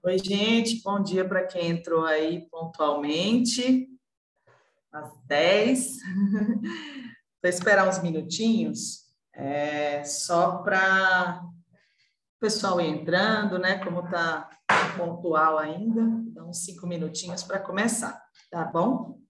Oi, gente, bom dia para quem entrou aí pontualmente, às 10. Vou esperar uns minutinhos, só para o pessoal ir entrando, né? Como está pontual ainda, dá uns 5 minutinhos para começar, tá bom?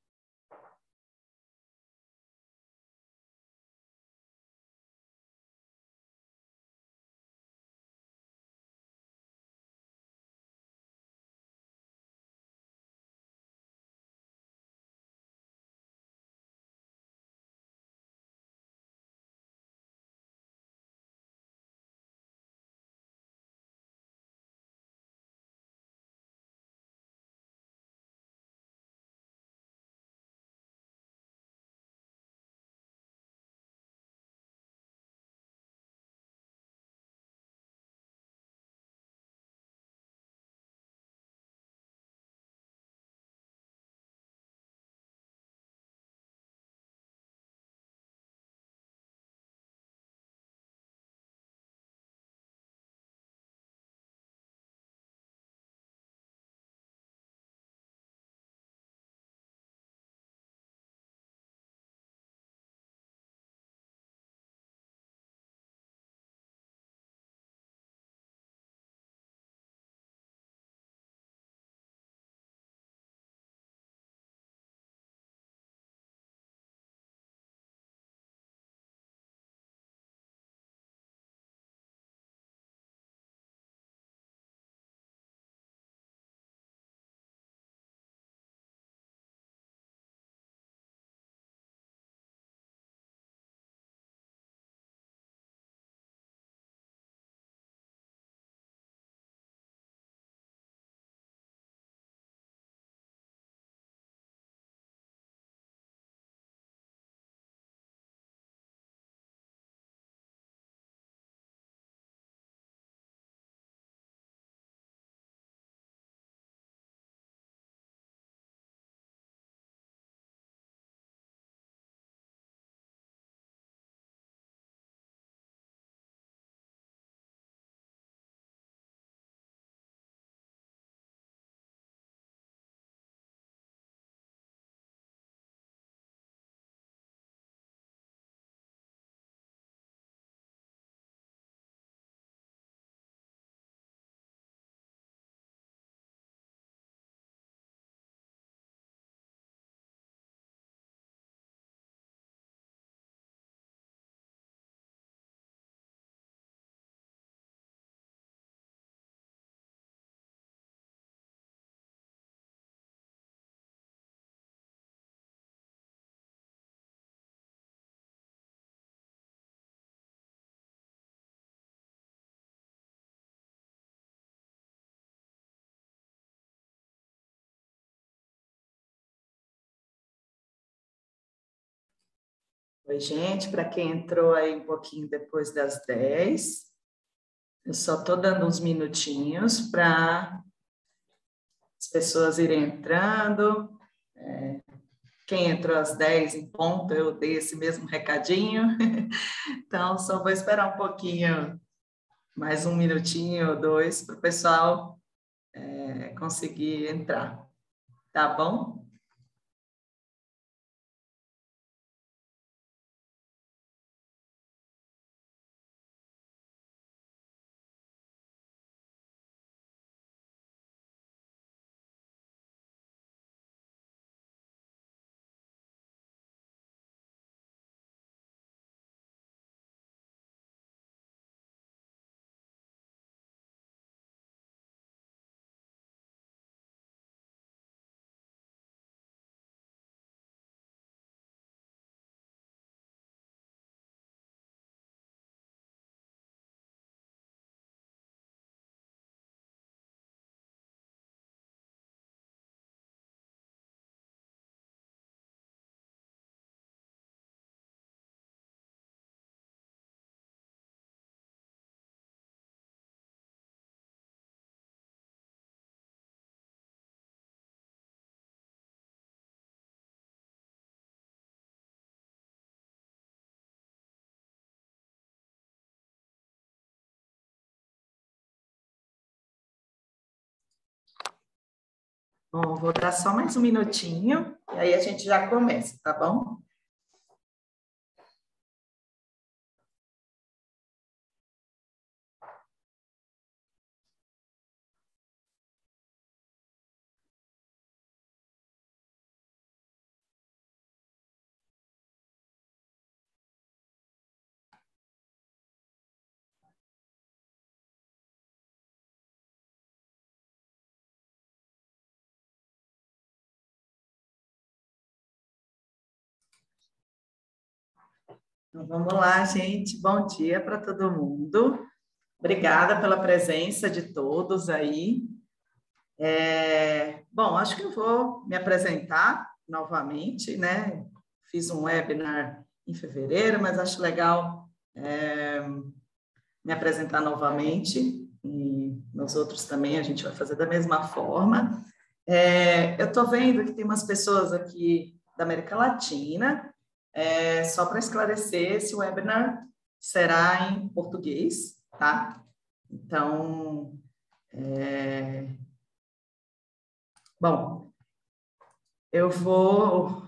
Oi, gente, para quem entrou aí um pouquinho depois das 10, eu só estou dando uns minutinhos para as pessoas irem entrando. Quem entrou às 10 em ponto, eu dei esse mesmo recadinho. Então, só vou esperar um pouquinho, mais um minutinho ou dois, para o pessoal conseguir entrar. Tá bom? Bom, vou dar só mais um minutinho e aí a gente já começa, tá bom? Então, vamos lá, gente. Bom dia para todo mundo. Obrigada pela presença de todos aí. Bom, acho que eu vou me apresentar novamente, né? Fiz um webinar em fevereiro, mas acho legal me apresentar novamente. E nos outros também a gente vai fazer da mesma forma. Eu estou vendo que tem umas pessoas aqui da América Latina. Só para esclarecer, esse webinar será em português, tá? Então, bom, eu vou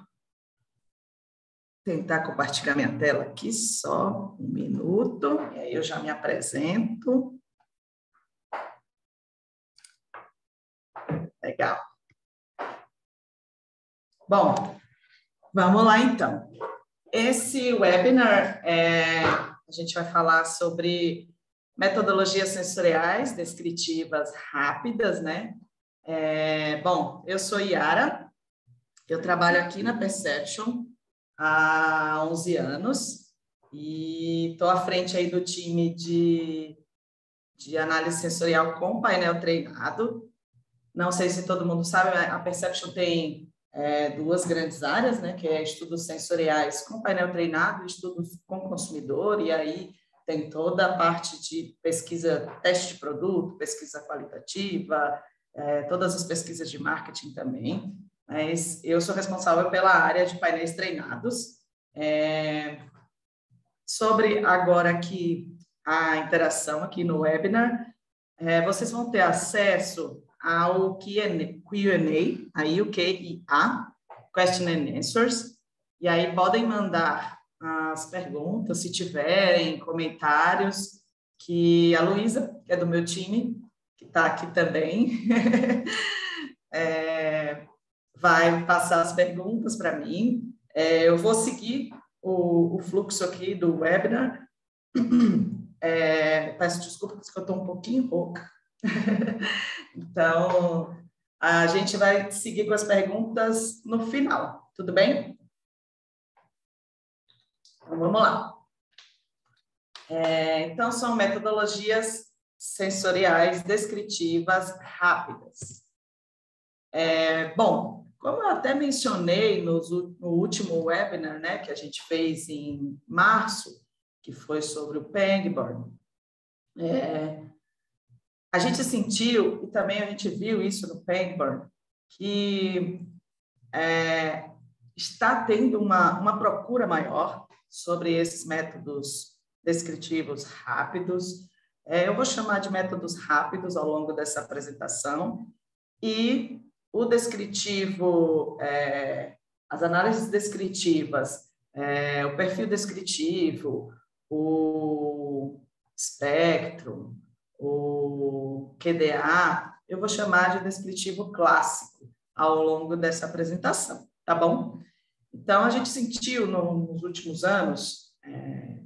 tentar compartilhar minha tela aqui, só um minuto, e aí eu já me apresento. Legal. Bom, vamos lá então. Esse webinar, a gente vai falar sobre metodologias sensoriais descritivas rápidas, né? Bom, eu sou Yara, eu trabalho aqui na Perception há 11 anos e estou à frente aí do time de análise sensorial com painel treinado. Não sei se todo mundo sabe, a Perception tem duas grandes áreas, né, que é estudos sensoriais com painel treinado e estudos com consumidor, e aí tem toda a parte de pesquisa, teste de produto, pesquisa qualitativa, todas as pesquisas de marketing também, mas eu sou responsável pela área de painéis treinados. Sobre agora aqui a interação aqui no webinar, vocês vão ter acesso ao Q&A, aí o QIA, Question and Answers, e aí podem mandar as perguntas, se tiverem comentários, que a Luísa, que é do meu time, que está aqui também, vai passar as perguntas para mim. Eu vou seguir o fluxo aqui do webinar. Peço desculpa porque eu estou um pouquinho rouca. Então, a gente vai seguir com as perguntas no final, tudo bem? Então, vamos lá. Então, são metodologias sensoriais descritivas rápidas. Bom, como eu até mencionei no último webinar, né, que a gente fez em março, que foi sobre o Pangborn, a gente sentiu, e também a gente viu isso no Pangborn, que está tendo uma procura maior sobre esses métodos descritivos rápidos. Eu vou chamar de métodos rápidos ao longo dessa apresentação. E o descritivo, as análises descritivas, o perfil descritivo, o espectro, o QDA, eu vou chamar de descritivo clássico ao longo dessa apresentação, tá bom? Então, a gente sentiu nos últimos anos,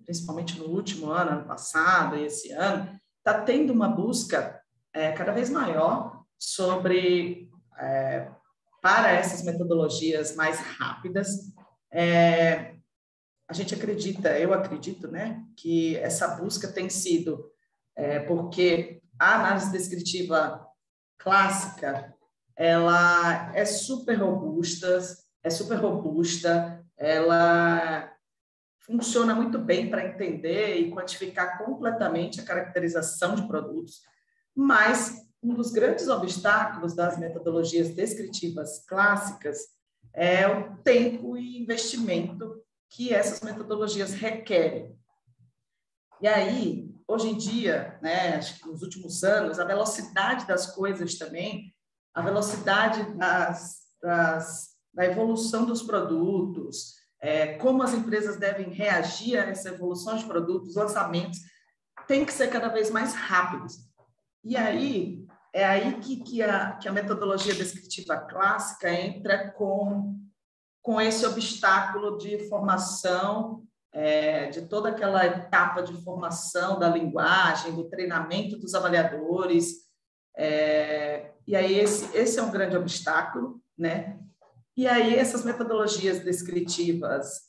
principalmente no último ano, ano passado e esse ano, está tendo uma busca cada vez maior sobre, para essas metodologias mais rápidas. A gente acredita, eu acredito, né, que essa busca tem sido porque a análise descritiva clássica, ela é super robusta, ela funciona muito bem para entender e quantificar completamente a caracterização de produtos, mas um dos grandes obstáculos das metodologias descritivas clássicas é o tempo e investimento que essas metodologias requerem. E aí, hoje em dia, né, acho que nos últimos anos, a velocidade das coisas também a velocidade da evolução dos produtos, como as empresas devem reagir a essa evolução de produtos, lançamentos, tem que ser cada vez mais rápidos. E aí, é aí que a metodologia descritiva clássica entra com esse obstáculo de formação, de toda aquela etapa de formação da linguagem, do treinamento dos avaliadores. E aí, esse é um grande obstáculo, né? E aí, essas metodologias descritivas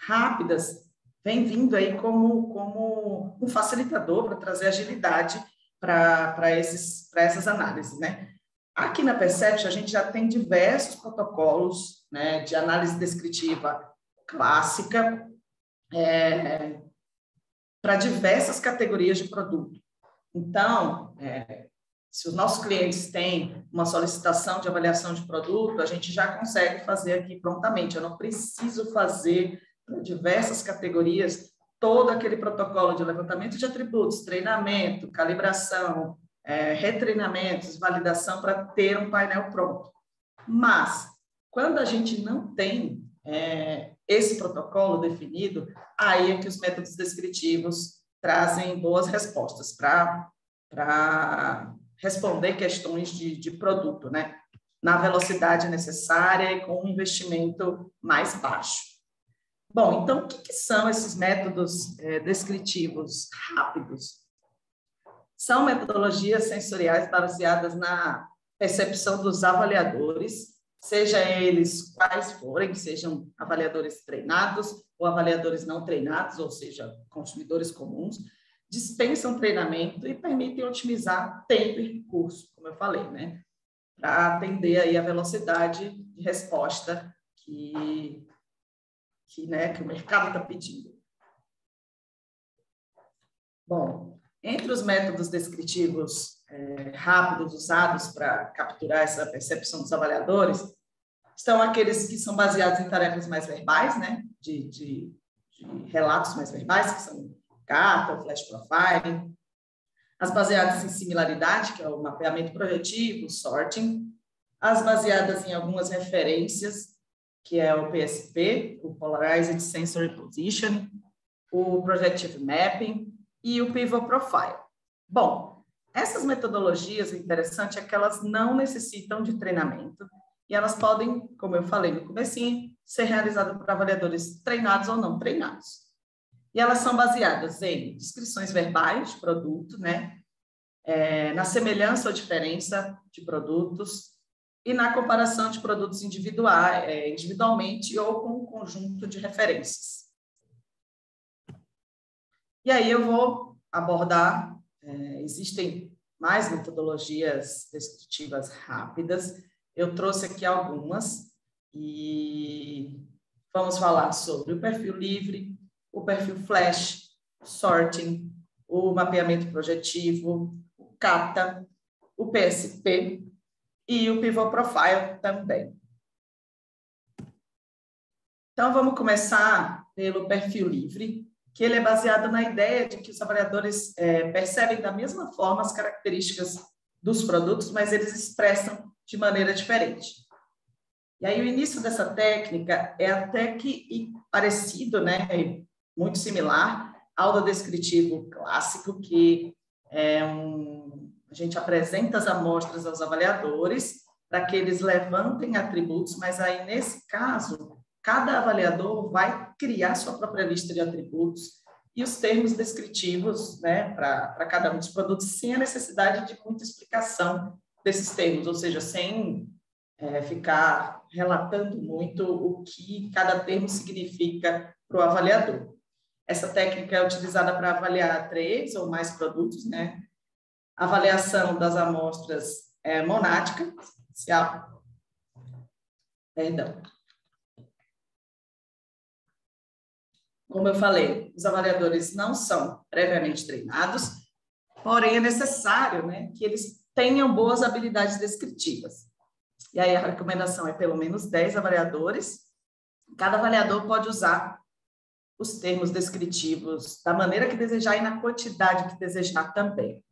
rápidas vêm vindo aí como um facilitador para trazer agilidade para essas análises, né? Aqui na Percept, a gente já tem diversos protocolos, né, de análise descritiva clássica para diversas categorias de produto. Então, se os nossos clientes têm uma solicitação de avaliação de produto, a gente já consegue fazer aqui prontamente. Eu não preciso fazer para diversas categorias todo aquele protocolo de levantamento de atributos, treinamento, calibração, retreinamentos, validação para ter um painel pronto. Mas, quando a gente não tem esse protocolo definido, aí é que os métodos descritivos trazem boas respostas para responder questões de produto, né? Na velocidade necessária e com um investimento mais baixo. Bom, então, o que são esses métodos descritivos rápidos? São metodologias sensoriais baseadas na percepção dos avaliadores, seja eles quais forem, sejam avaliadores treinados ou avaliadores não treinados, ou seja, consumidores comuns, dispensam treinamento e permitem otimizar tempo e recurso, como eu falei, né? Para atender aí a velocidade de resposta que o mercado está pedindo. Bom, entre os métodos descritivos rápidos usados para capturar essa percepção dos avaliadores, estão aqueles que são baseados em tarefas mais verbais, né? De relatos mais verbais, que são Kata, Flash Profiling, as baseadas em similaridade, que é o mapeamento projetivo, sorting, as baseadas em algumas referências, que é o PSP, o Polarized Sensory Positioning, o Projective Mapping e o Pivot Profile. Bom, essas metodologias, o interessante é que elas não necessitam de treinamento e elas podem, como eu falei no comecinho, ser realizadas por avaliadores treinados ou não treinados. E elas são baseadas em descrições verbais de produto, né? Na semelhança ou diferença de produtos e na comparação de produtos individualmente ou com um conjunto de referências. E aí eu vou abordar, existem mais metodologias descritivas rápidas, eu trouxe aqui algumas e vamos falar sobre o perfil livre, o perfil flash, sorting, o mapeamento projetivo, o Kata, o PSP e o Pivot Profile também. Então, vamos começar pelo perfil livre, que ele é baseado na ideia de que os avaliadores percebem da mesma forma as características dos produtos, mas eles expressam de maneira diferente. E aí o início dessa técnica é até que parecido, né, muito similar ao do descritivo clássico, que a gente apresenta as amostras aos avaliadores para que eles levantem atributos, mas aí nesse caso cada avaliador vai criar sua própria lista de atributos e os termos descritivos, né, para cada um dos produtos, sem a necessidade de muita explicação desses termos, ou seja, sem ficar relatando muito o que cada termo significa para o avaliador. Essa técnica é utilizada para avaliar 3 ou mais produtos, né? A avaliação das amostras monádica, perdão. Como eu falei, os avaliadores não são previamente treinados, porém é necessário, né, que eles tenham boas habilidades descritivas. E aí a recomendação é pelo menos 10 avaliadores. Cada avaliador pode usar os termos descritivos da maneira que desejar e na quantidade que desejar também.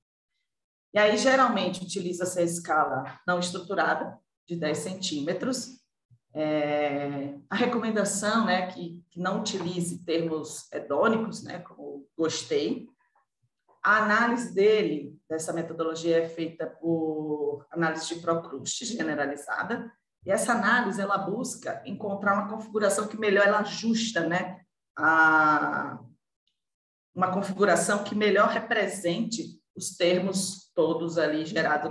E aí, geralmente, utiliza-se a escala não estruturada, de 10 centímetros. A recomendação, né, que não utilize termos hedônicos, né, como gostei. A análise dessa metodologia é feita por análise de Procrust generalizada, e essa análise ela busca encontrar uma configuração que melhor ela ajusta, né, uma configuração que melhor represente os termos todos ali gerados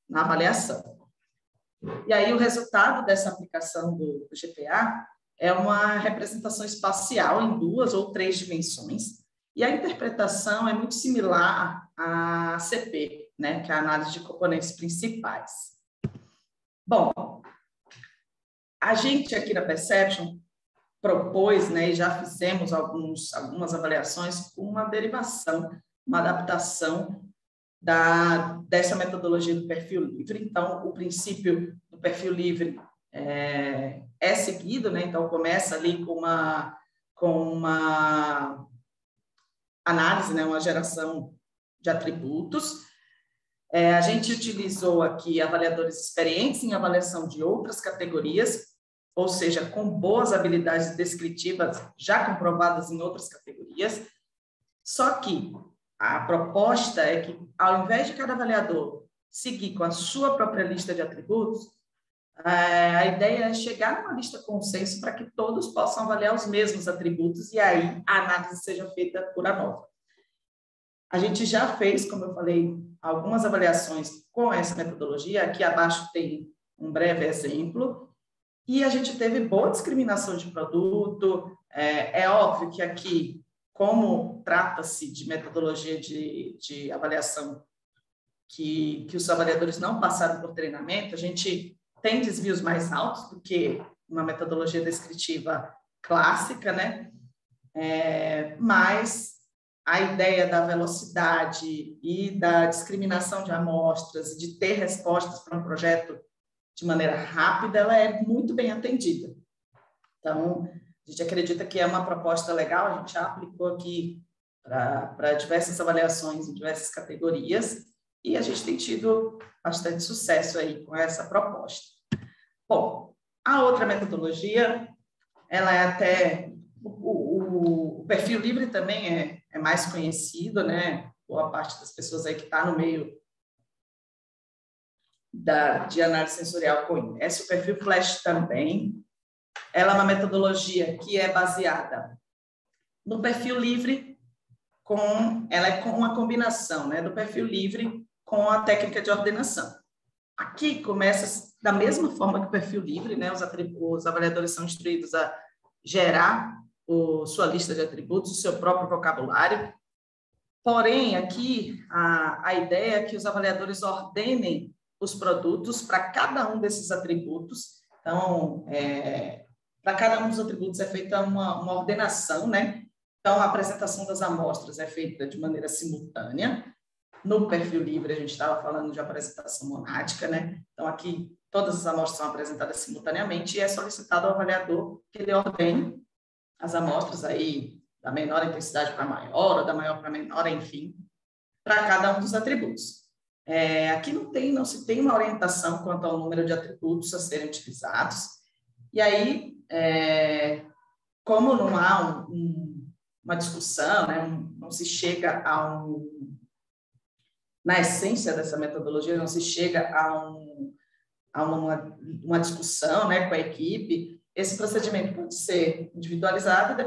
na avaliação. E aí o resultado dessa aplicação do GPA é uma representação espacial em 2 ou 3 dimensões, e a interpretação é muito similar à CP, né, que é a análise de componentes principais. Bom, a gente aqui na Perception propôs, né, e já fizemos algumas avaliações com uma derivação, uma adaptação dessa metodologia do perfil livre. Então, o princípio do perfil livre é seguido, né? Então, começa ali com uma análise, né? Uma geração de atributos. A gente utilizou aqui avaliadores experientes em avaliação de outras categorias, ou seja, com boas habilidades descritivas já comprovadas em outras categorias. Só que a proposta é que, ao invés de cada avaliador seguir com a sua própria lista de atributos, a ideia é chegar numa lista consenso para que todos possam avaliar os mesmos atributos e aí a análise seja feita por ANOVA. A gente já fez, como eu falei, algumas avaliações com essa metodologia. Aqui abaixo tem um breve exemplo. E a gente teve boa discriminação de produto. É óbvio que aqui, como trata-se de metodologia de avaliação que os avaliadores não passaram por treinamento, a gente tem desvios mais altos do que uma metodologia descritiva clássica, né? Mas a ideia da velocidade e da discriminação de amostras e de ter respostas para um projeto de maneira rápida, ela é muito bem atendida. Então, a gente acredita que é uma proposta legal, a gente já aplicou aqui para diversas avaliações em diversas categorias e a gente tem tido bastante sucesso aí com essa proposta. Bom, a outra metodologia, ela é até... O perfil livre também é mais conhecido, né? Boa parte das pessoas aí que está no meio de análise sensorial conhece. O perfil Flash também. Ela é uma metodologia que é baseada no perfil livre, ela é com uma combinação, né, do perfil livre com a técnica de ordenação. Aqui começa da mesma forma que o perfil livre, né, os avaliadores são instruídos a gerar sua lista de atributos, o seu próprio vocabulário. Porém, aqui a ideia é que os avaliadores ordenem os produtos para cada um desses atributos. Então, para cada um dos atributos é feita uma ordenação, né? Então, a apresentação das amostras é feita de maneira simultânea. No perfil livre, a gente estava falando de apresentação monádica, né? Então, aqui, todas as amostras são apresentadas simultaneamente e é solicitado ao avaliador que ele ordene as amostras aí da menor intensidade para maior, ou da maior para menor, enfim, para cada um dos atributos. Aqui não se tem uma orientação quanto ao número de atributos a serem utilizados. E aí, como não há uma discussão, né, não se chega na essência dessa metodologia, não se chega a uma discussão, né, com a equipe, esse procedimento pode ser individualizado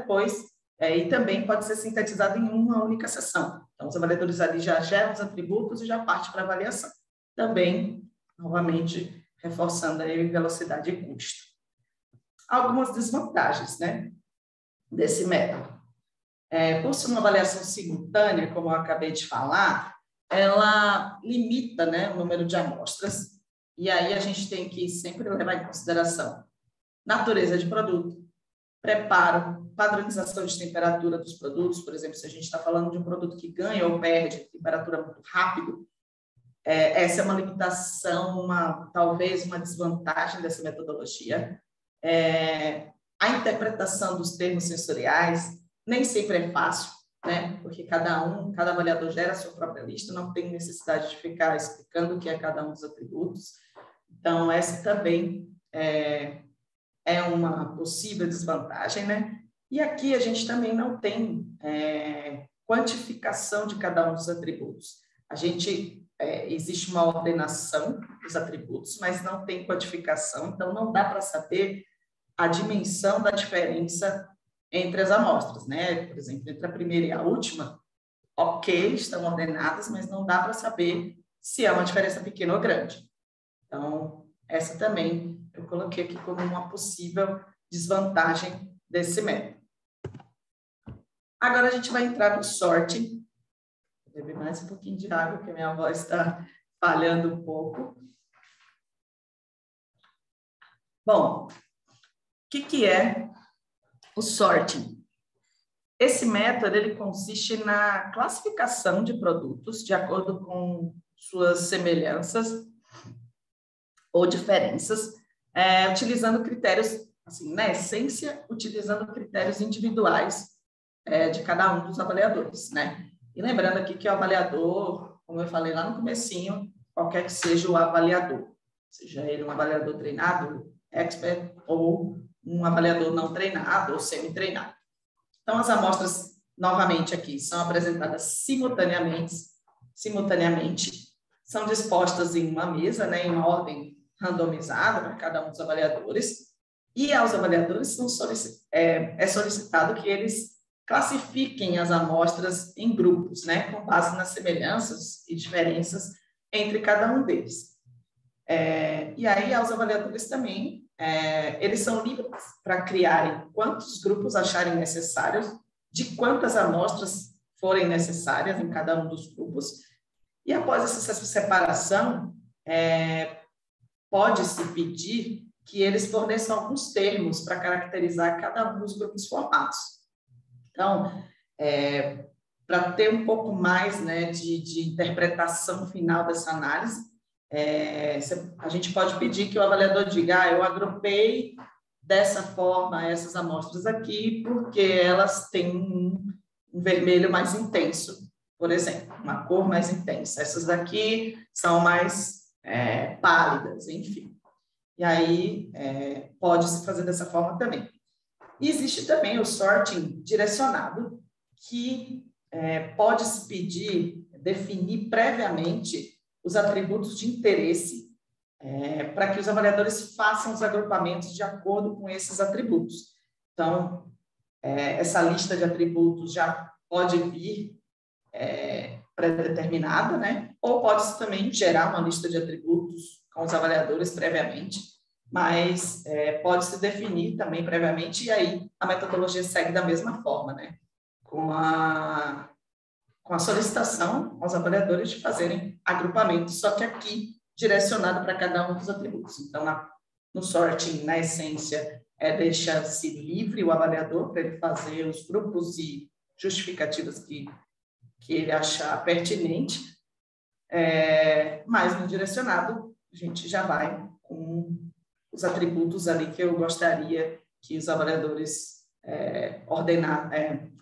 e também pode ser sintetizado em uma única sessão. Então, os avaliadores ali já geram os atributos e já parte para a avaliação. Também, novamente, reforçando aí velocidade e custo. Algumas desvantagens, né, desse método. Por ser uma avaliação simultânea, como eu acabei de falar, ela limita, né, o número de amostras, e aí a gente tem que sempre levar em consideração natureza de produto, preparo, padronização de temperatura dos produtos. Por exemplo, se a gente está falando de um produto que ganha ou perde temperatura muito rápido, essa é uma limitação, talvez uma desvantagem dessa metodologia. A interpretação dos termos sensoriais nem sempre é fácil. né? Porque cada avaliador gera a sua própria lista, não tem necessidade de ficar explicando o que é cada um dos atributos. Então, essa também é uma possível desvantagem, né? E aqui a gente também não tem quantificação de cada um dos atributos. Existe uma ordenação dos atributos, mas não tem quantificação, então não dá para saber a dimensão da diferença entre as amostras, né? Por exemplo, entre a primeira e a última, ok, estão ordenadas, mas não dá para saber se é uma diferença pequena ou grande. Então, essa também eu coloquei aqui como uma possível desvantagem desse método. Agora a gente vai entrar no sorting. Vou beber mais um pouquinho de água, porque minha voz está falhando um pouco. Bom, o que é o sorting? Esse método ele consiste na classificação de produtos de acordo com suas semelhanças ou diferenças, utilizando critérios, assim, na essência, utilizando critérios individuais de cada um dos avaliadores, né? E lembrando aqui que o avaliador, como eu falei lá no comecinho, qualquer que seja o avaliador, seja ele um avaliador treinado, expert, ou um avaliador não treinado ou semi-treinado. Então, as amostras, novamente aqui, são apresentadas simultaneamente, são dispostas em uma mesa, né, em ordem randomizada para cada um dos avaliadores, e aos avaliadores é solicitado que eles classifiquem as amostras em grupos, né, com base nas semelhanças e diferenças entre cada um deles. E aí, aos avaliadores também, eles são livres para criarem quantos grupos acharem necessários, de quantas amostras forem necessárias em cada um dos grupos, e após essa separação, pode-se pedir que eles forneçam alguns termos para caracterizar cada um dos grupos formados. Então, para ter um pouco mais, né, de interpretação final dessa análise, a gente pode pedir que o avaliador diga, eu agrupei dessa forma essas amostras aqui, porque elas têm um vermelho mais intenso, por exemplo, uma cor mais intensa. Essas daqui são mais pálidas, enfim. E aí, pode-se fazer dessa forma também. E existe também o sorting direcionado, que pode-se pedir, definir previamente os atributos de interesse para que os avaliadores façam os agrupamentos de acordo com esses atributos. Então, essa lista de atributos já pode vir pré-determinada, né? Ou pode-se também gerar uma lista de atributos com os avaliadores previamente, mas pode-se definir também previamente, e aí a metodologia segue da mesma forma, né? Com a solicitação aos avaliadores de fazerem agrupamentos, só que aqui direcionado para cada um dos atributos. Então, no sorting, na essência, deixa-se livre o avaliador para ele fazer os grupos e justificativas que ele achar pertinente, mas no direcionado, a gente já vai com os atributos ali que eu gostaria que os avaliadores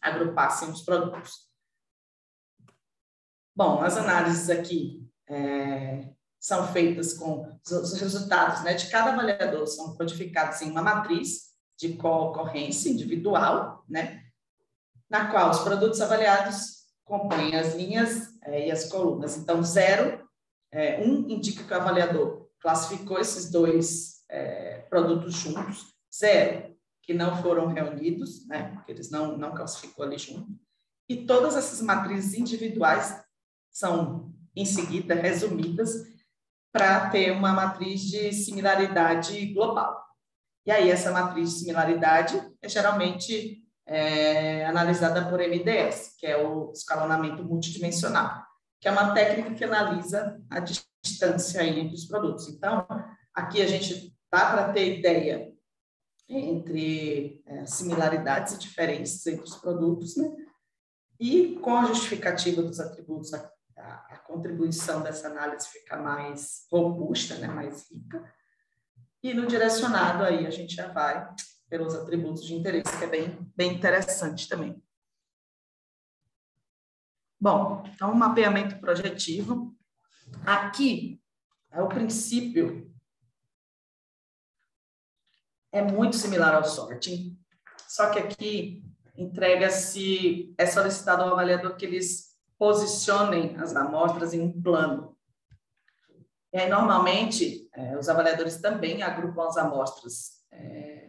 agrupassem os produtos. Bom, as análises aqui são feitas com os resultados, né, de cada avaliador, são codificados em uma matriz de co-ocorrência individual, né, na qual os produtos avaliados compõem as linhas e as colunas. Então, 0, 1 indica que o avaliador classificou esses dois produtos juntos, 0, que não foram reunidos, né, porque eles não classificou ali junto, e todas essas matrizes individuais são, em seguida, resumidas para ter uma matriz de similaridade global. E aí, essa matriz de similaridade é geralmente analisada por MDS, que é o escalonamento multidimensional, que é uma técnica que analisa a distância entre os produtos. Então, aqui a gente dá para ter ideia entre similaridades e diferenças entre os produtos, né? E com a justificativa dos atributos, a contribuição dessa análise fica mais robusta, né? Mais rica. E no direcionado, aí a gente já vai pelos atributos de interesse, que é bem interessante também. Bom, então, o mapeamento projetivo. Aqui, o princípio é muito similar ao sorting, só que aqui entrega-se, é solicitado ao avaliador que eles posicionem as amostras em um plano. E aí, normalmente, os avaliadores também agrupam as amostras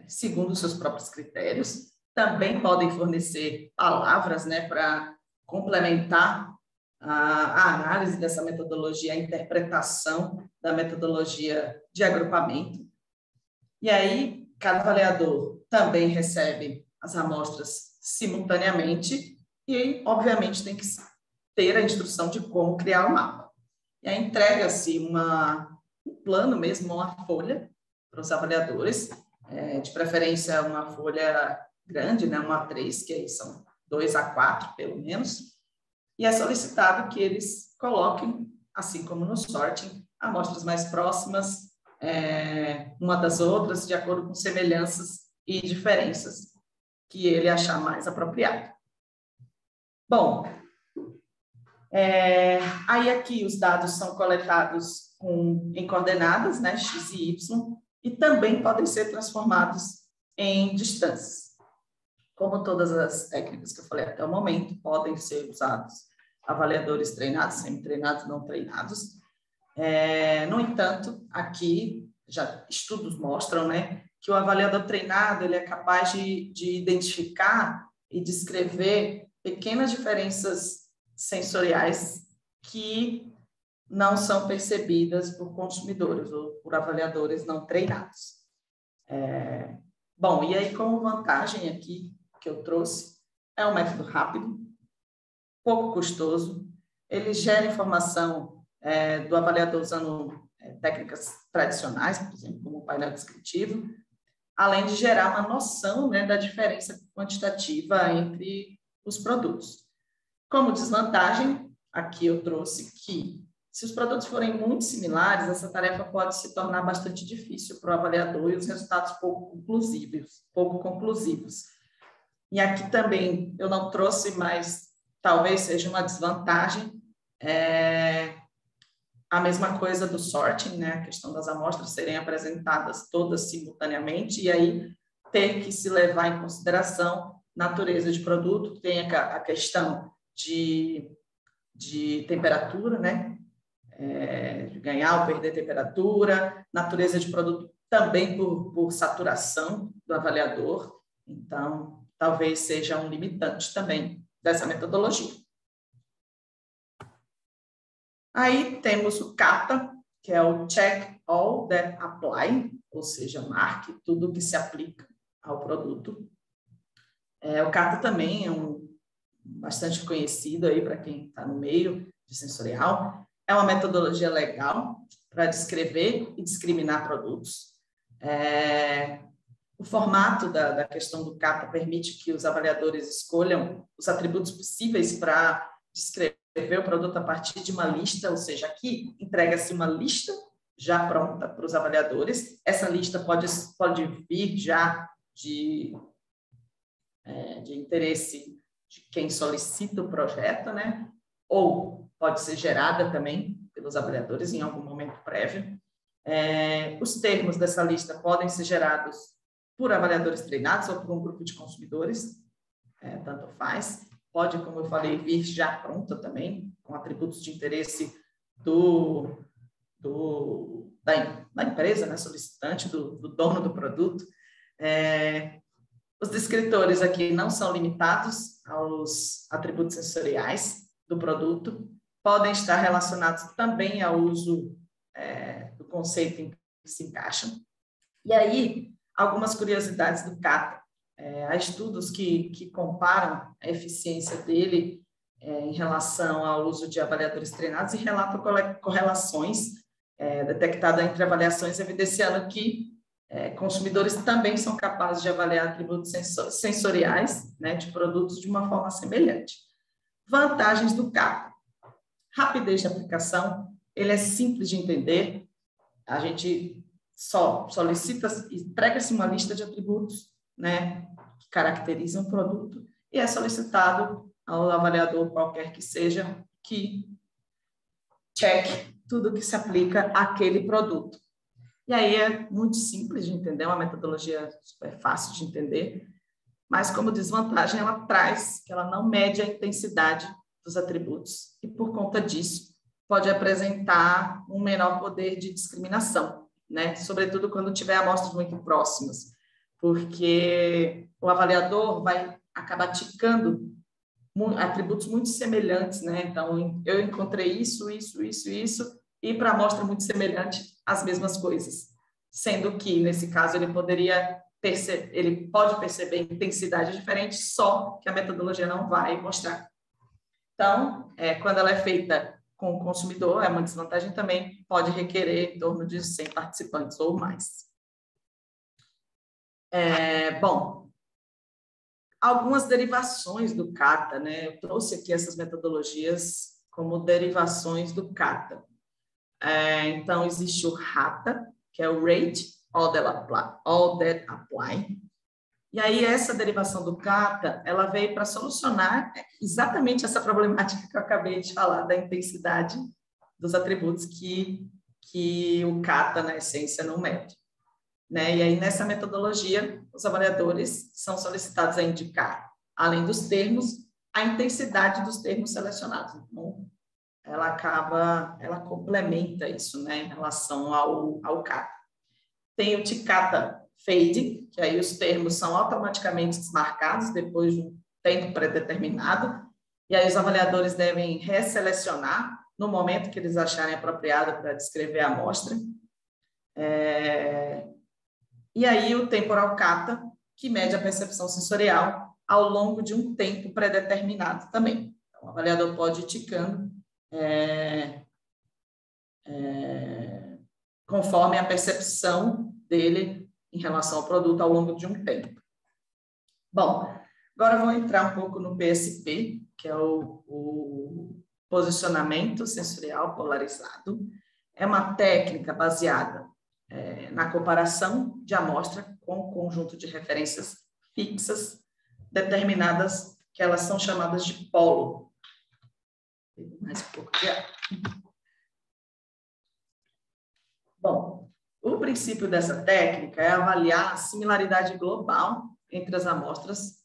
segundo os seus próprios critérios, também podem fornecer palavras, né, para complementar a análise dessa metodologia, a interpretação da metodologia de agrupamento. E aí, cada avaliador também recebe as amostras simultaneamente e aí, obviamente, tem que ter a instrução de como criar o mapa. E aí entrega-se um plano mesmo, uma folha para os avaliadores, de preferência uma folha grande, né, uma A3, que aí são 2 a 4, pelo menos, e é solicitado que eles coloquem, assim como no sorting, amostras mais próximas uma das outras, de acordo com semelhanças e diferenças que ele achar mais apropriado. Bom, aí aqui os dados são coletados em coordenadas, né, x e y, e também podem ser transformados em distâncias. Como todas as técnicas que eu falei até o momento, podem ser usados avaliadores treinados, semi-treinados, não treinados. No entanto, aqui, já estudos mostram, né, que o avaliador treinado ele é capaz de identificar e descrever pequenas diferenças sensoriais que não são percebidas por consumidores ou por avaliadores não treinados. Bom, e aí como vantagem aqui que eu trouxe, é um método rápido, pouco custoso, ele gera informação do avaliador usando técnicas tradicionais, por exemplo, como o painel descritivo, além de gerar uma noção, né, da diferença quantitativa entre os produtos. Como desvantagem, aqui eu trouxe que, se os produtos forem muito similares, essa tarefa pode se tornar bastante difícil para o avaliador e os resultados pouco conclusivos. E aqui também eu não trouxe, mas talvez seja uma desvantagem, a mesma coisa do sorting, né? A questão das amostras serem apresentadas todas simultaneamente e aí ter que se levar em consideração natureza de produto, tem a questão de temperatura, né? De ganhar ou perder temperatura, natureza de produto também por saturação do avaliador, então talvez seja um limitante também dessa metodologia. Aí temos o CATA, que é o Check All That Apply, ou seja, marque tudo que se aplica ao produto. O CATA também é bastante conhecido aí para quem está no meio de sensorial. É uma metodologia legal para descrever e discriminar produtos. O formato da questão do CATA permite que os avaliadores escolham os atributos possíveis para descrever o produto a partir de uma lista, ou seja, aqui entrega-se uma lista já pronta para os avaliadores. Essa lista pode vir já de interesse de quem solicita o projeto, né? Ou pode ser gerada também pelos avaliadores em algum momento prévio. Os termos dessa lista podem ser gerados por avaliadores treinados ou por um grupo de consumidores, tanto faz. Pode, como eu falei, vir já pronta também, com atributos de interesse da empresa, né, solicitante, do dono do produto. Os descritores aqui não são limitados aos atributos sensoriais do produto, podem estar relacionados também ao uso do conceito em que se encaixam. E aí, algumas curiosidades do CATA. Há estudos que comparam a eficiência dele em relação ao uso de avaliadores treinados e relatam correlações detectadas entre avaliações, evidenciando que consumidores também são capazes de avaliar atributos sensoriais, né, de produtos de uma forma semelhante. Vantagens do CATA. Rapidez de aplicação, ele é simples de entender, a gente só solicita, entrega-se uma lista de atributos, né, que caracterizam o produto, e é solicitado ao avaliador qualquer que seja, que cheque tudo que se aplica àquele produto. E aí é muito simples de entender, uma metodologia super fácil de entender, mas como desvantagem ela traz que ela não mede a intensidade dos atributos e, por conta disso, pode apresentar um menor poder de discriminação, né? Sobretudo quando tiver amostras muito próximas, porque o avaliador vai acabar ticando atributos muito semelhantes, né? Então, eu encontrei isso, e para a amostra muito semelhante, as mesmas coisas. Sendo que, nesse caso, ele pode perceber intensidade diferente, só que a metodologia não vai mostrar. Então, quando ela é feita com o consumidor, é uma desvantagem também, pode requerer em torno de 100 participantes ou mais. Bom, algumas derivações do CATA, né? Eu trouxe aqui essas metodologias como derivações do CATA. Então, existe o RATA, que é o Rate All That Apply. E aí, essa derivação do CATA, ela veio para solucionar exatamente essa problemática que eu acabei de falar, da intensidade dos atributos que o CATA, na essência, não mede. Né? E aí, nessa metodologia, os avaliadores são solicitados a indicar, além dos termos, a intensidade dos termos selecionados. Então, ela complementa isso, né, em relação ao CATA. Tem o TCATA Fade, que aí os termos são automaticamente desmarcados depois de um tempo pré-determinado, e aí os avaliadores devem resselecionar no momento que eles acharem apropriado para descrever a amostra. E aí o Temporal CATA, que mede a percepção sensorial ao longo de um tempo pré-determinado também. Então, o avaliador pode ir ticando conforme a percepção dele em relação ao produto ao longo de um tempo. Bom, agora eu vou entrar um pouco no PSP, que é o posicionamento sensorial polarizado. É uma técnica baseada na comparação de amostra com um conjunto de referências fixas determinadas, que elas são chamadas de polo. Mais um pouco de ar. Bom, o princípio dessa técnica é avaliar a similaridade global entre as amostras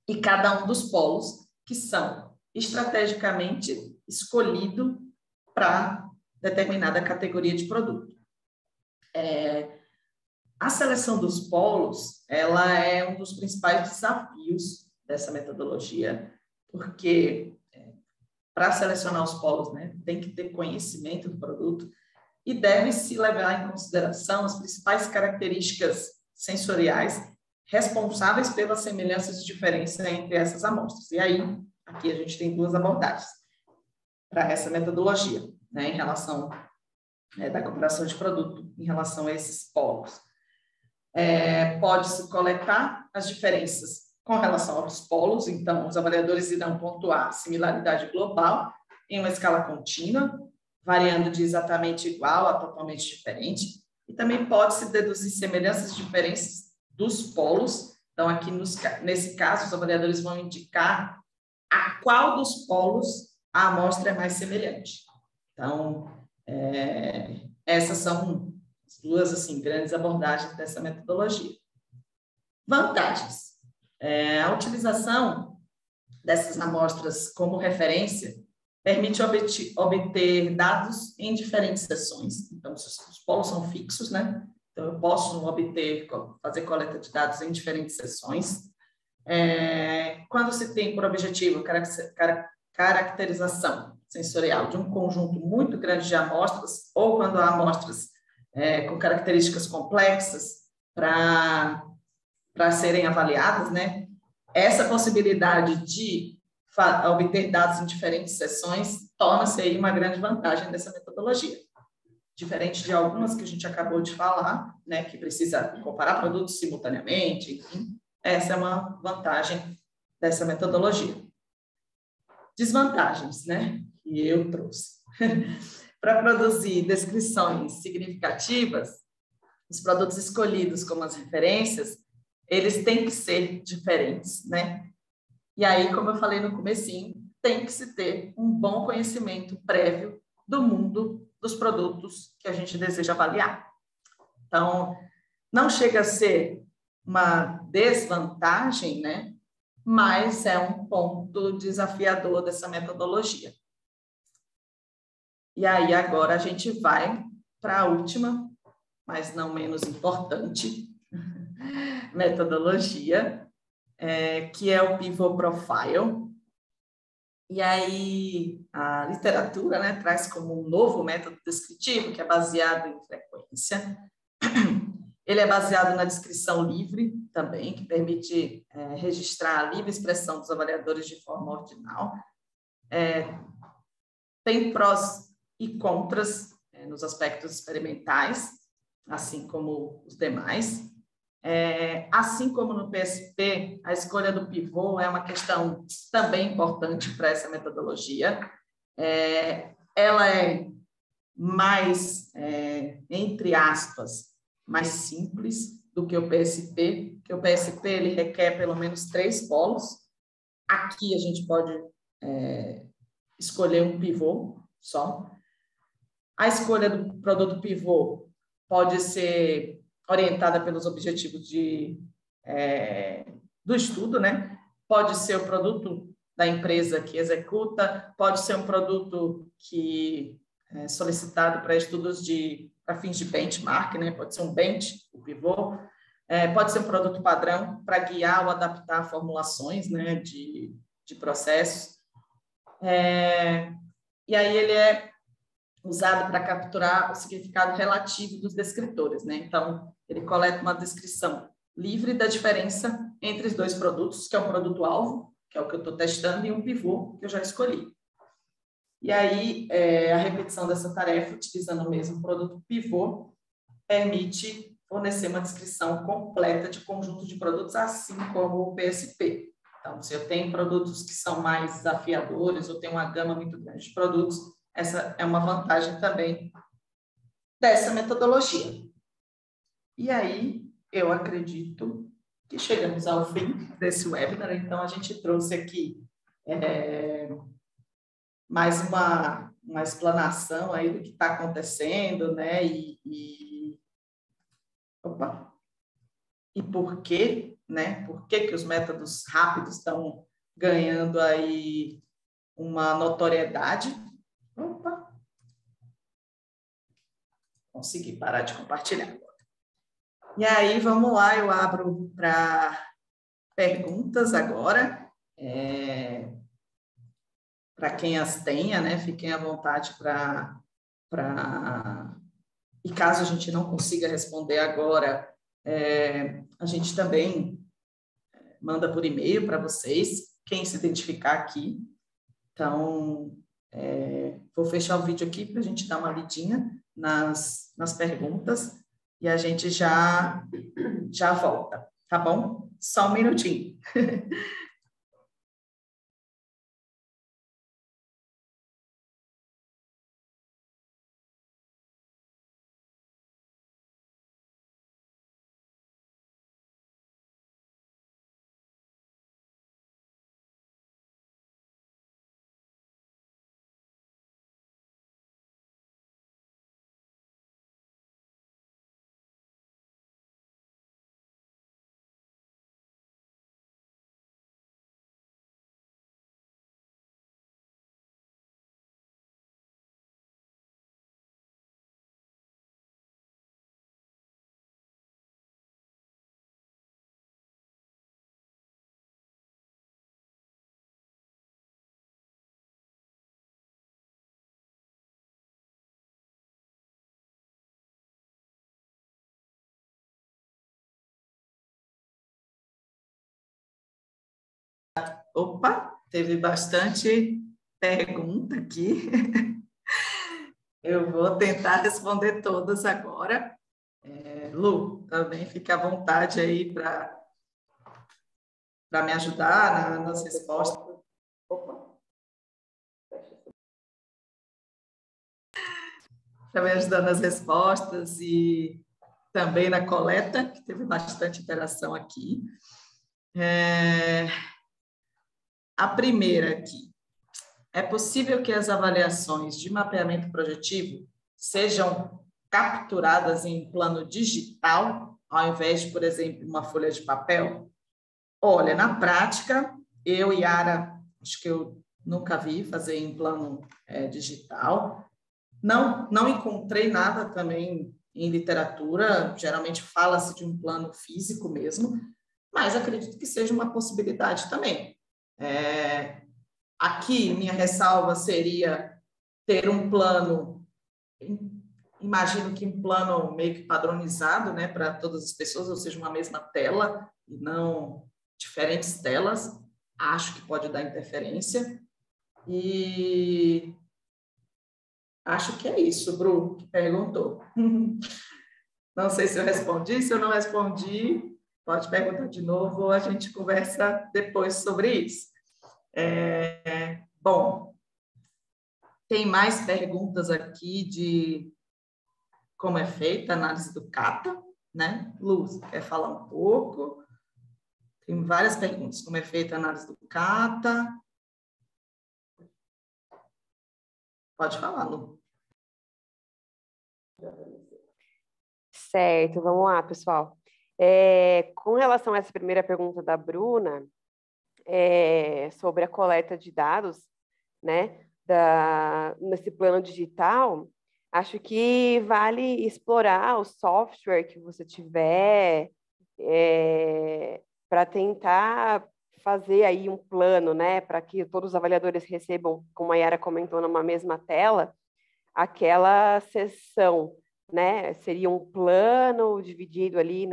e cada um dos polos que são estrategicamente escolhidos para determinada categoria de produto. A seleção dos polos, ela é um dos principais desafios dessa metodologia, porque para selecionar os polos, né, tem que ter conhecimento do produto e deve-se levar em consideração as principais características sensoriais responsáveis pelas semelhanças e diferenças entre essas amostras. E aí, aqui a gente tem duas abordagens para essa metodologia, né, em relação da comparação de produto, em relação a esses polos. Pode-se coletar as diferenças com relação aos polos, então os avaliadores irão pontuar a similaridade global em uma escala contínua, variando de exatamente igual a totalmente diferente, e também pode-se deduzir semelhanças e diferenças dos polos. Então, aqui nesse caso, os avaliadores vão indicar a qual dos polos a amostra é mais semelhante. Então, essas são as duas assim, grandes abordagens dessa metodologia. Vantagens. A utilização dessas amostras como referência permite obter dados em diferentes seções. Então, os polos são fixos, né? Então, eu posso fazer coleta de dados em diferentes seções. Quando se tem por objetivo caracterização sensorial de um conjunto muito grande de amostras, ou quando há amostras com características complexas para serem avaliadas, né? Essa possibilidade de obter dados em diferentes seções torna-se aí uma grande vantagem dessa metodologia. Diferente de algumas que a gente acabou de falar, né, que precisa comparar produtos simultaneamente, enfim, essa é uma vantagem dessa metodologia. Desvantagens, né, que eu trouxe. Para produzir descrições significativas, os produtos escolhidos como as referências, eles têm que ser diferentes, né? E aí, como eu falei no comecinho, tem que se ter um bom conhecimento prévio do mundo dos produtos que a gente deseja avaliar. Então, não chega a ser uma desvantagem, né? Mas é um ponto desafiador dessa metodologia. E aí, agora a gente vai para a última, mas não menos importante, metodologia, que é o Pivot Profile. E aí, a literatura, né, traz como um novo método descritivo, que é baseado em frequência. Ele é baseado na descrição livre também, que permite registrar a livre expressão dos avaliadores de forma ordinal. Tem prós e contras nos aspectos experimentais, assim como os demais. Assim como no PSP, a escolha do pivô é uma questão também importante para essa metodologia. Ela é mais, entre aspas, mais simples do que o PSP, porque o PSP ele requer pelo menos 3 polos. Aqui a gente pode escolher um pivô só. A escolha do produto pivô pode ser orientada pelos objetivos do estudo, né? Pode ser o produto da empresa que executa, pode ser um produto que é solicitado para estudos para fins de benchmark, né? Pode ser um bench, o pivô, pode ser um produto padrão para guiar ou adaptar formulações, né, de processos. E aí ele é usado para capturar o significado relativo dos descritores, né? Então, ele coleta uma descrição livre da diferença entre os 2 produtos, que é um produto-alvo, que é o que eu estou testando, e um pivô, que eu já escolhi. E aí, a repetição dessa tarefa, utilizando o mesmo produto pivô, permite fornecer uma descrição completa de conjunto de produtos, assim como o PSP. Então, se eu tenho produtos que são mais desafiadores, ou tenho uma gama muito grande de produtos, essa é uma vantagem também dessa metodologia. E aí, eu acredito que chegamos ao fim desse webinar. Então, a gente trouxe aqui mais uma explanação aí do que está acontecendo, né? E por quê, né? Por que os métodos rápidos estão ganhando aí uma notoriedade. Consegui parar de compartilhar agora. E aí, vamos lá, eu abro para perguntas agora. Para quem as tenha, né? Fiquem à vontade E caso a gente não consiga responder agora, a gente também manda por e-mail para vocês, quem se identificar aqui. Então, vou fechar o vídeo aqui para a gente dar uma lidinha nas perguntas e a gente já volta, tá bom? Só um minutinho. Opa, teve bastante pergunta aqui. Eu vou tentar responder todas agora. Lu, também fique à vontade aí para me ajudar nas respostas. Opa. Para me ajudar nas respostas e também na coleta, que teve bastante interação aqui. A primeira aqui. É possível que as avaliações de mapeamento projetivo sejam capturadas em plano digital, ao invés de, por exemplo, uma folha de papel? Olha, na prática, eu e Yara, acho que eu nunca vi fazer em plano digital. Não encontrei nada também em literatura, geralmente fala-se de um plano físico mesmo, mas acredito que seja uma possibilidade também. Aqui, minha ressalva seria ter um plano, imagino que um plano meio que padronizado, né, para todas as pessoas, ou seja, uma mesma tela, e não diferentes telas. Acho que pode dar interferência. E acho que é isso, Bru, que perguntou. Não sei se eu respondi, se eu não respondi, pode perguntar de novo, ou a gente conversa depois sobre isso. Bom, tem mais perguntas aqui de como é feita a análise do CATA, né? Luz, quer falar um pouco? Tem várias perguntas. Como é feita a análise do CATA? Pode falar, Lu. Certo, vamos lá, pessoal. Com relação a essa primeira pergunta da Bruna, sobre a coleta de dados, né, nesse plano digital, acho que vale explorar o software que você tiver para tentar fazer aí um plano, né, para que todos os avaliadores recebam, como a Yara comentou, numa mesma tela, aquela sessão, né? Seria um plano dividido ali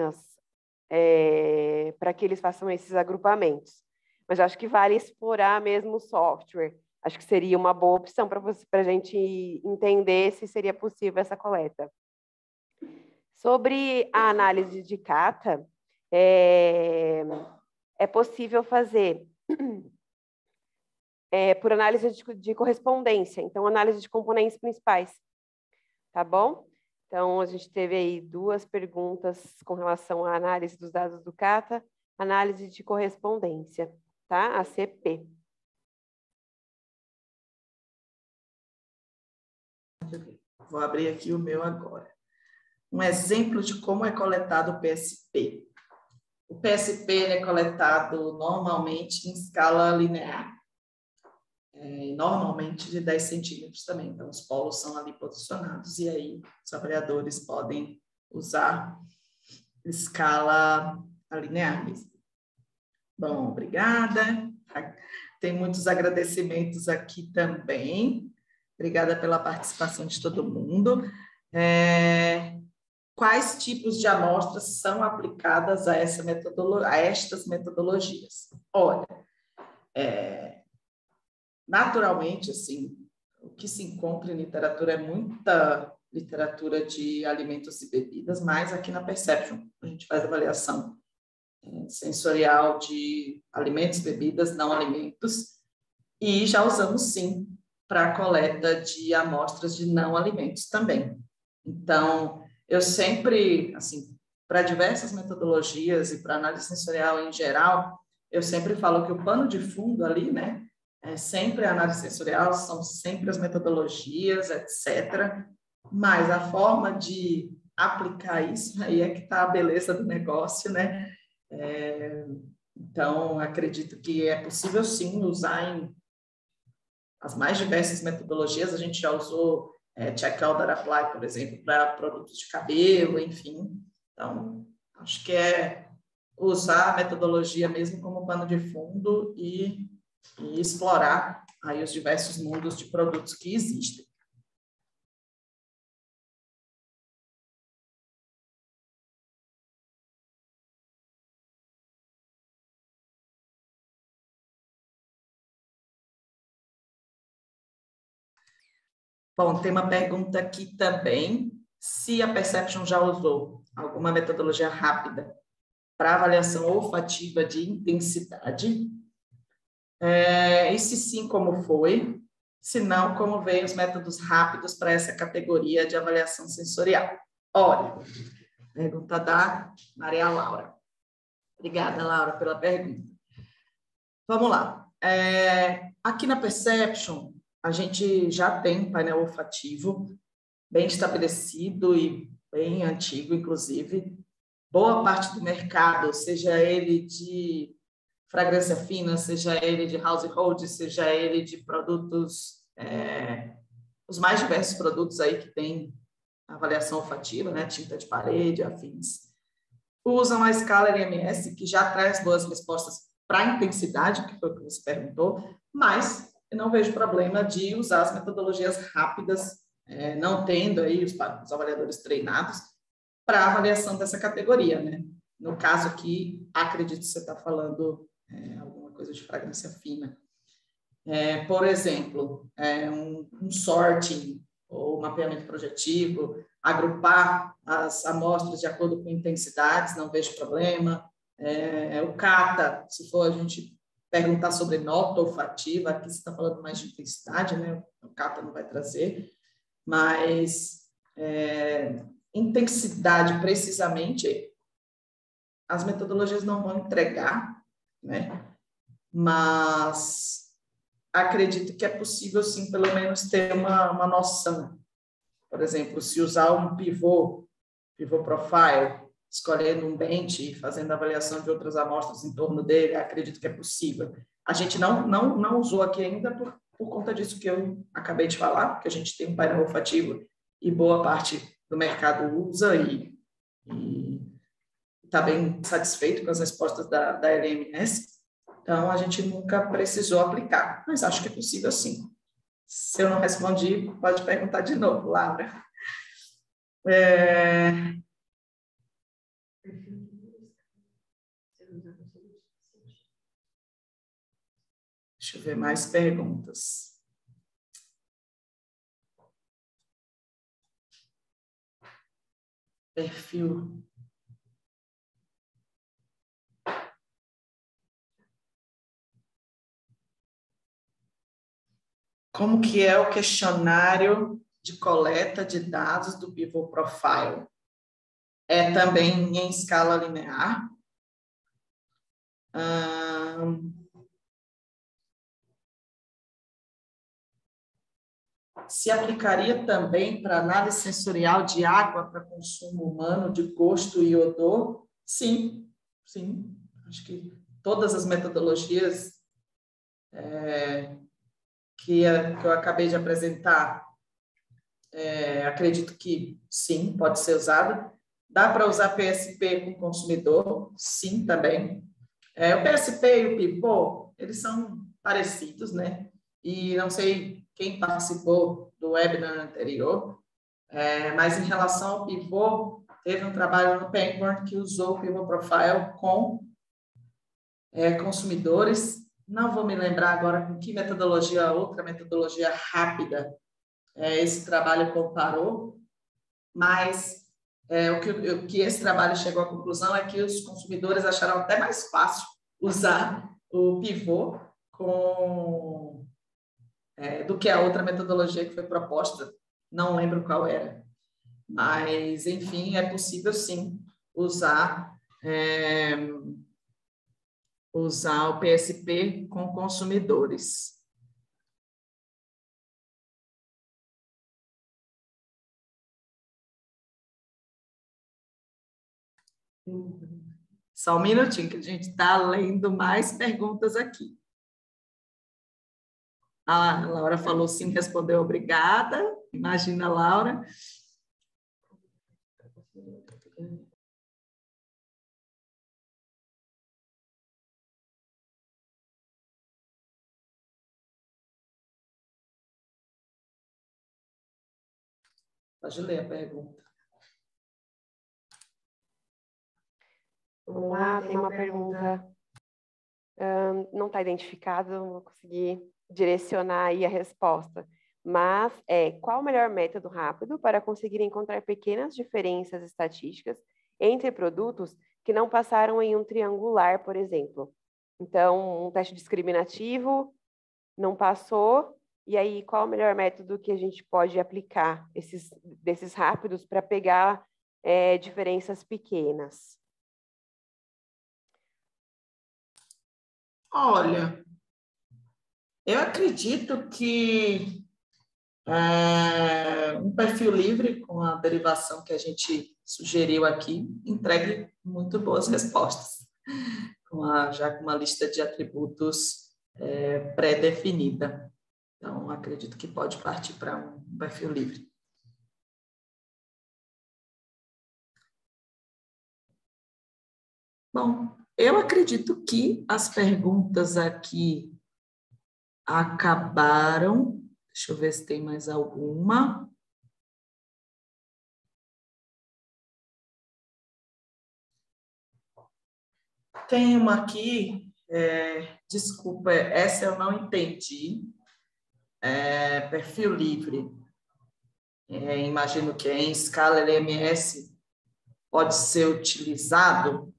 para que eles façam esses agrupamentos. Mas acho que vale explorar mesmo o software. Acho que seria uma boa opção para a gente entender se seria possível essa coleta. Sobre a análise de CATA, é possível fazer por análise de correspondência, então análise de componentes principais, tá bom? Então, a gente teve aí 2 perguntas com relação à análise dos dados do CATA, análise de correspondência, tá? ACP. Vou abrir aqui o meu agora. Um exemplo de como é coletado o PSP. O PSP é coletado normalmente em escala linear, normalmente de 10 centímetros também. Então, os polos são ali posicionados e aí os avaliadores podem usar escala linear mesmo. Bom, obrigada. Tem muitos agradecimentos aqui também. Obrigada pela participação de todo mundo. Quais tipos de amostras são aplicadas a estas metodologias? Olha, naturalmente, assim, o que se encontra em literatura é muita literatura de alimentos e bebidas, mas aqui na Perception a gente faz avaliação sensorial de alimentos, bebidas, não alimentos, e já usamos, sim, para a coleta de amostras de não alimentos também. Então, eu sempre, assim, para diversas metodologias e para análise sensorial em geral, eu sempre falo que o pano de fundo ali, né, é sempre a análise sensorial, são sempre as metodologias, etc. Mas a forma de aplicar isso aí é que está a beleza do negócio, né? Então, acredito que é possível, sim, usar em as mais diversas metodologias. A gente já usou Check-out Data Apply, por exemplo, para produtos de cabelo, enfim. Então, acho que é usar a metodologia mesmo como pano de fundo e explorar aí os diversos mundos de produtos que existem. Bom, tem uma pergunta aqui também, se a Perception já usou alguma metodologia rápida para avaliação olfativa de intensidade, e se sim, como foi, se não, como veio os métodos rápidos para essa categoria de avaliação sensorial. Olha, pergunta da Maria Laura. Obrigada, Laura, pela pergunta. Vamos lá. Aqui na Perception, a gente já tem um painel olfativo bem estabelecido e bem antigo, inclusive. Boa parte do mercado, seja ele de fragrância fina, seja ele de household, seja ele de produtos, os mais diversos produtos aí que tem avaliação olfativa, né, tinta de parede, afins, usam a escala LMS, que já traz boas respostas para a intensidade, que foi o que você perguntou, mas eu não vejo problema de usar as metodologias rápidas, não tendo aí os avaliadores treinados para avaliação dessa categoria, né? No caso aqui, acredito que você está falando alguma coisa de fragrância fina. Por exemplo, um sorting ou mapeamento projetivo, agrupar as amostras de acordo com intensidades, não vejo problema. O CATA, se for a gente perguntar sobre nota olfativa, aqui você está falando mais de intensidade, né? O CATA não vai trazer, mas intensidade, precisamente, as metodologias não vão entregar, né? Mas acredito que é possível, sim, pelo menos ter uma noção. Por exemplo, se usar um pivô profile, escolhendo um bench e fazendo avaliação de outras amostras em torno dele, acredito que é possível. A gente não usou aqui ainda por conta disso que eu acabei de falar, porque a gente tem um painel olfativo e boa parte do mercado usa e está bem satisfeito com as respostas da LMS. Então, a gente nunca precisou aplicar, mas acho que é possível sim. Se eu não respondi, pode perguntar de novo, Laura. Deixa eu ver mais perguntas. Perfil. Como que é o questionário de coleta de dados do Pivot Profile? É também em escala linear? Se aplicaria também para análise sensorial de água para consumo humano, de gosto e odor? Sim, sim. Acho que todas as metodologias que eu acabei de apresentar, acredito que sim, pode ser usado. Dá para usar PSP com consumidor? Sim, também. O PSP e o Pivot, eles são parecidos, né? E não sei quem participou do webinar anterior, mas em relação ao Pivot, teve um trabalho no Pangborn que usou o Pivot Profile com consumidores. Não vou me lembrar agora com que metodologia, outra metodologia rápida, esse trabalho comparou, mas o que esse trabalho chegou à conclusão é que os consumidores acharam até mais fácil usar o Pivot do que a outra metodologia que foi proposta. Não lembro qual era. Mas, enfim, é possível, sim, usar o PSP com consumidores. Só um minutinho, que a gente está lendo mais perguntas aqui. A Laura falou sim, respondeu obrigada. Imagina, Laura. Pode ler a pergunta. Vamos lá, tem uma pergunta. Não está identificado, não vou conseguir direcionar aí a resposta. Mas qual o melhor método rápido para conseguir encontrar pequenas diferenças estatísticas entre produtos que não passaram em um triangular, por exemplo? Então, um teste discriminativo não passou, e aí qual o melhor método que a gente pode aplicar desses rápidos para pegar diferenças pequenas? Olha, Eu acredito que um perfil livre, com a derivação que a gente sugeriu aqui, entregue muito boas respostas, já com uma lista de atributos pré-definida. Então, acredito que pode partir para um perfil livre. Bom, eu acredito que as perguntas aqui acabaram. Deixa eu ver se tem mais alguma. Tem uma aqui, desculpa, essa eu não entendi. Perfil livre. Imagino que em escala LMS pode ser utilizado.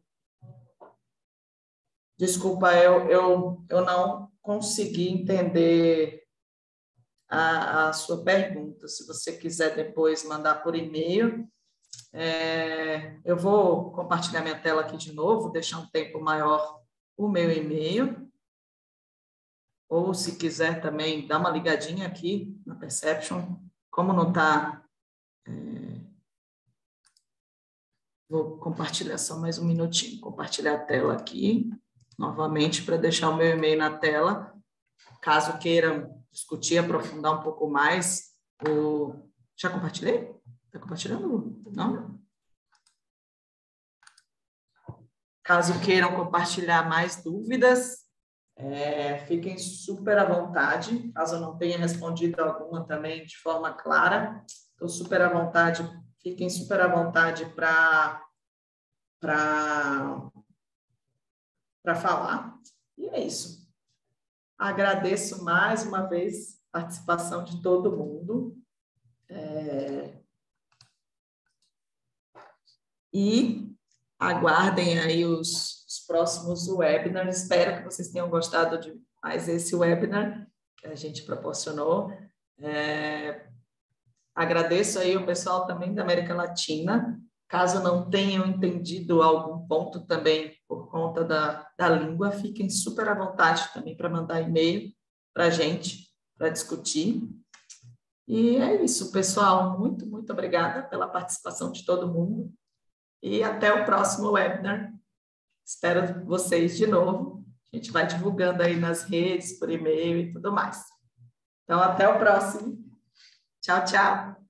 Desculpa, eu não consegui entender a sua pergunta. Se você quiser depois mandar por e-mail, eu vou compartilhar minha tela aqui de novo, deixar um tempo maior o meu e-mail. Ou, se quiser também, dá uma ligadinha aqui na Perception. Como não está... Vou compartilhar só mais um minutinho. Compartilhar a tela aqui, novamente, para deixar o meu e-mail na tela. Caso queiram discutir, aprofundar um pouco mais. Já compartilhei? Está compartilhando? Não? Caso queiram compartilhar mais dúvidas, fiquem super à vontade. Caso eu não tenha respondido alguma também de forma clara, estou super à vontade. Fiquem super à vontade para falar. E é isso. Agradeço mais uma vez a participação de todo mundo. E aguardem aí os próximos webinars. Espero que vocês tenham gostado de mais esse webinar que a gente proporcionou. Agradeço aí o pessoal também da América Latina. Caso não tenham entendido algum ponto também por conta da língua, fiquem super à vontade também para mandar e-mail para a gente, para discutir. E é isso, pessoal. Muito, muito obrigada pela participação de todo mundo. E até o próximo webinar. Espero vocês de novo. A gente vai divulgando aí nas redes, por e-mail e tudo mais. Então, até o próximo. Tchau, tchau.